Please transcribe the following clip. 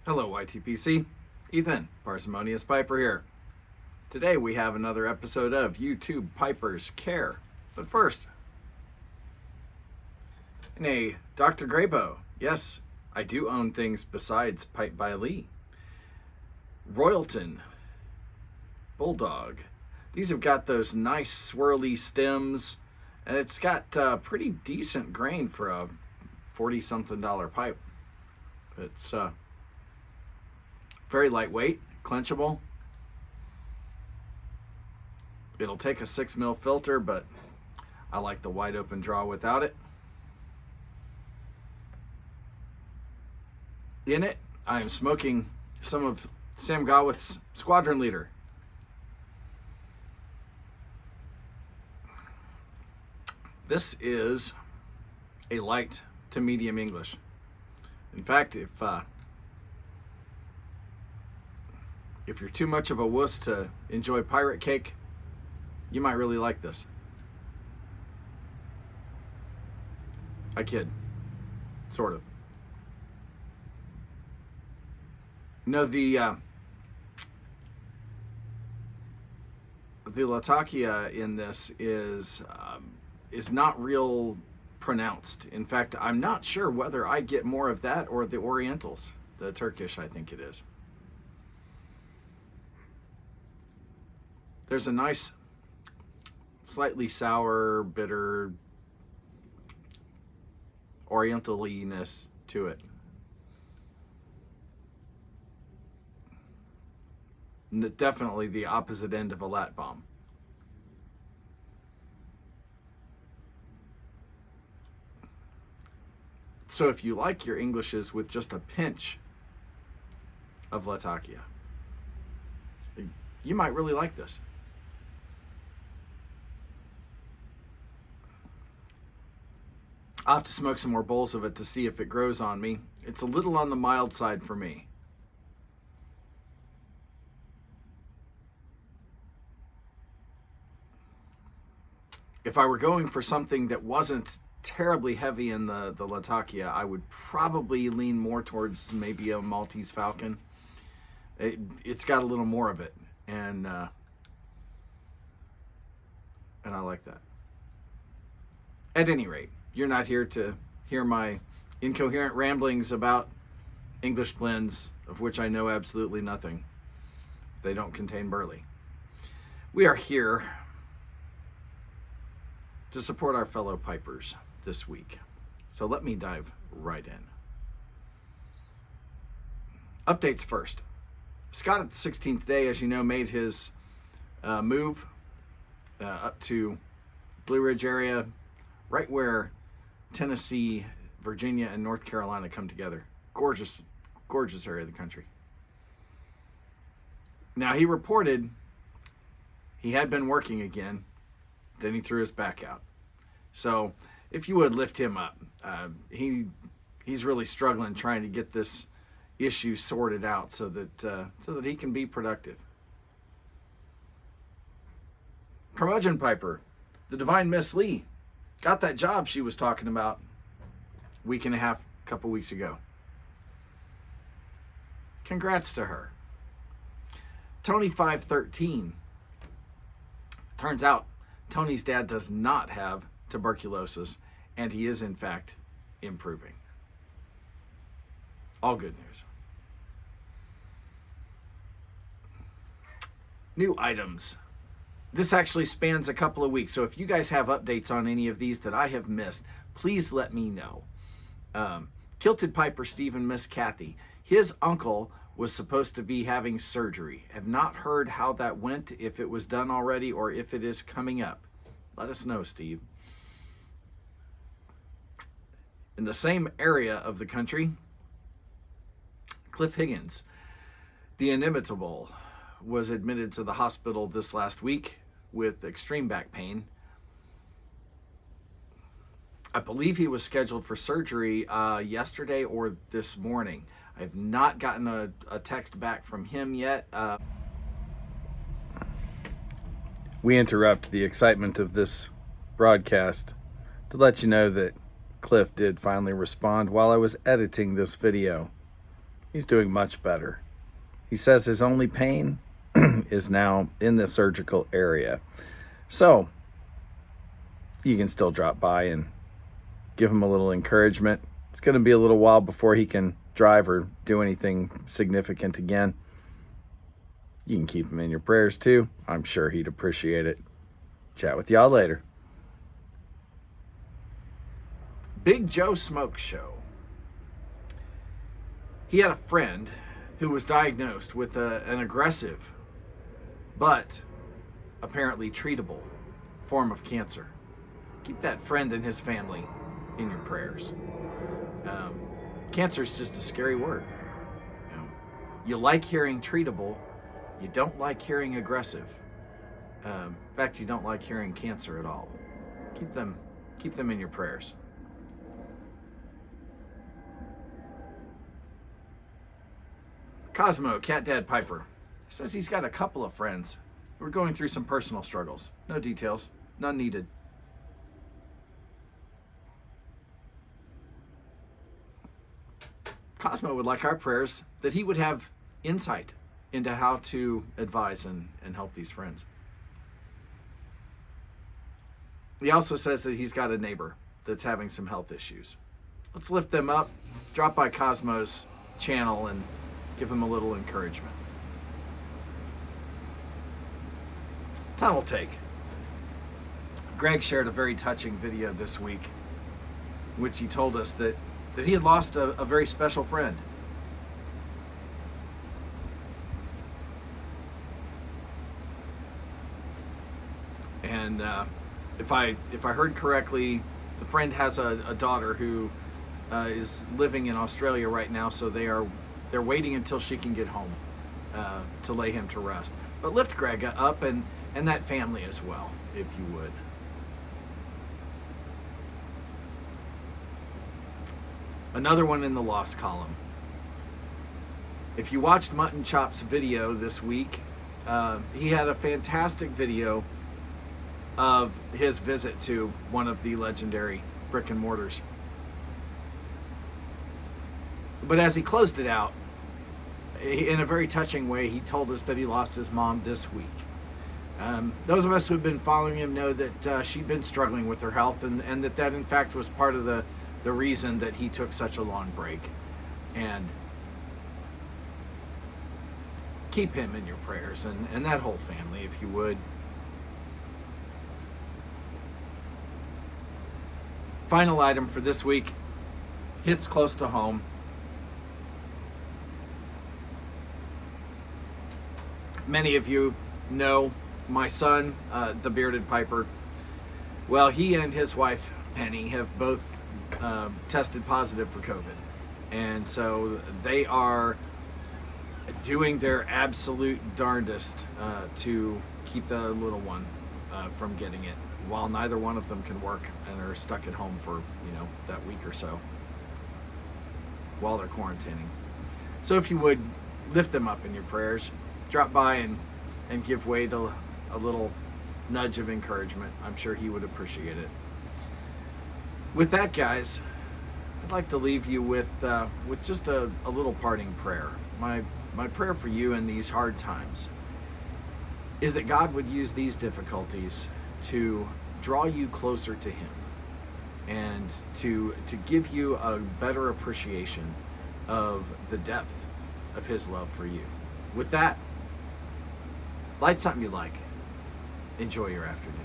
Hello YTPC, Ethan, Parsimonious Piper here. Today we have another episode of YouTube Piper's Care. But first, in a Dr. Graybo, yes, I do own things besides Pipe by Lee. Royalton, Bulldog. These have got those nice swirly stems, and it's got pretty decent grain for a $40-something pipe. It's very lightweight, clenchable. It'll take a 6mm filter, but I like the wide open draw without it. In it, I am smoking some of Sam Gawith's Squadron Leader. This is a light to medium English. In fact, if you're too much of a wuss to enjoy pirate cake, you might really like this. I kid. Sort of. No, the Latakia in this is not real pronounced. In fact, I'm not sure whether I get more of that or the Orientals, the Turkish, I think it is. There's a nice, slightly sour, bitter Orientaliness to it. Definitely the opposite end of a lat bomb. So if you like your Englishes with just a pinch of Latakia, you might really like this. I'll have to smoke some more bowls of it to see if it grows on me. It's a little on the mild side for me. If I were going for something that wasn't terribly heavy in the Latakia, I would probably lean more towards maybe a Maltese Falcon. It's got a little more of it, and I like that. At any rate, you're not here to hear my incoherent ramblings about English blends, of which I know absolutely nothing. They don't contain burley. We are here to support our fellow pipers this week. So let me dive right in. Updates first. Scott at the 16th day, as you know, made his move up to Blue Ridge area, right where Tennessee, Virginia, and North Carolina come together. Gorgeous, gorgeous area of the country. Now, he reported he had been working again, then he threw his back out. So, if you would lift him up, he's really struggling trying to get this issue sorted out so that he can be productive. Curmudgeon Piper, the Divine Miss Lee, got that job she was talking about a week and a half, a couple weeks ago. Congrats to her. Tony 513. Turns out Tony's dad does not have tuberculosis, and he is in fact improving. All good news. New items. This actually spans a couple of weeks, so if you guys have updates on any of these that I have missed, please let me know. KiltedPiperSteve and Ms Cathy. His uncle was supposed to be having surgery. Have not heard how that went, if it was done already or if it is coming up. Let us know, Steve. In the same area of the country, Cliff Higgins, the inimitable, was admitted to the hospital this last week with extreme back pain. I believe he was scheduled for surgery yesterday or this morning. I've not gotten a text back from him yet. We interrupt the excitement of this broadcast to let you know that Cliff did finally respond while I was editing this video. He's doing much better. He says his only pain is now in the surgical area. So you can still drop by and give him a little encouragement. It's going to be a little while before he can drive or do anything significant again. You can keep him in your prayers too. I'm sure he'd appreciate it. Chat with y'all later. Big Joe Smoke Show. He had a friend who was diagnosed with an aggressive but apparently treatable form of cancer. Keep that friend and his family in your prayers. Cancer is just a scary word. You like hearing treatable, you don't like hearing aggressive. In fact, you don't like hearing cancer at all. Keep them in your prayers. Cosmo, CatDadPiper, says he's got a couple of friends who are going through some personal struggles. No details, none needed. Cosmo would like our prayers that he would have insight into how to advise and help these friends. He also says that he's got a neighbor that's having some health issues. Let's lift them up. Drop by Cosmo's channel and give him a little encouragement. Tunnell Take. Greg shared a very touching video this week, in which he told us that he had lost a very special friend. And if I heard correctly, the friend has a daughter who is living in Australia right now, so they're waiting until she can get home to lay him to rest. But lift Greg up and that family as well, if you would. Another one in the lost column. If you watched Muttnchop's video this week, he had a fantastic video of his visit to one of the legendary brick and mortars. But as he closed it out, in a very touching way, he told us that he lost his mom this week. Those of us who have been following him know that she'd been struggling with her health, and that in fact was part of the reason that he took such a long break. And keep him in your prayers and that whole family, if you would. Final item for this week hits close to home. Many of you know my son, the Bearded Piper. Well, he and his wife, Penny, have both tested positive for COVID. And so they are doing their absolute darndest to keep the little one from getting it, while neither one of them can work and are stuck at home for, that week or so while they're quarantining. So if you would, lift them up in your prayers. Drop by and give Wade a little nudge of encouragement. I'm sure he would appreciate it. With that, guys, I'd like to leave you with just a little parting prayer. My prayer for you in these hard times is that God would use these difficulties to draw you closer to Him and to give you a better appreciation of the depth of His love for you. With that, light something you like. Enjoy your afternoon.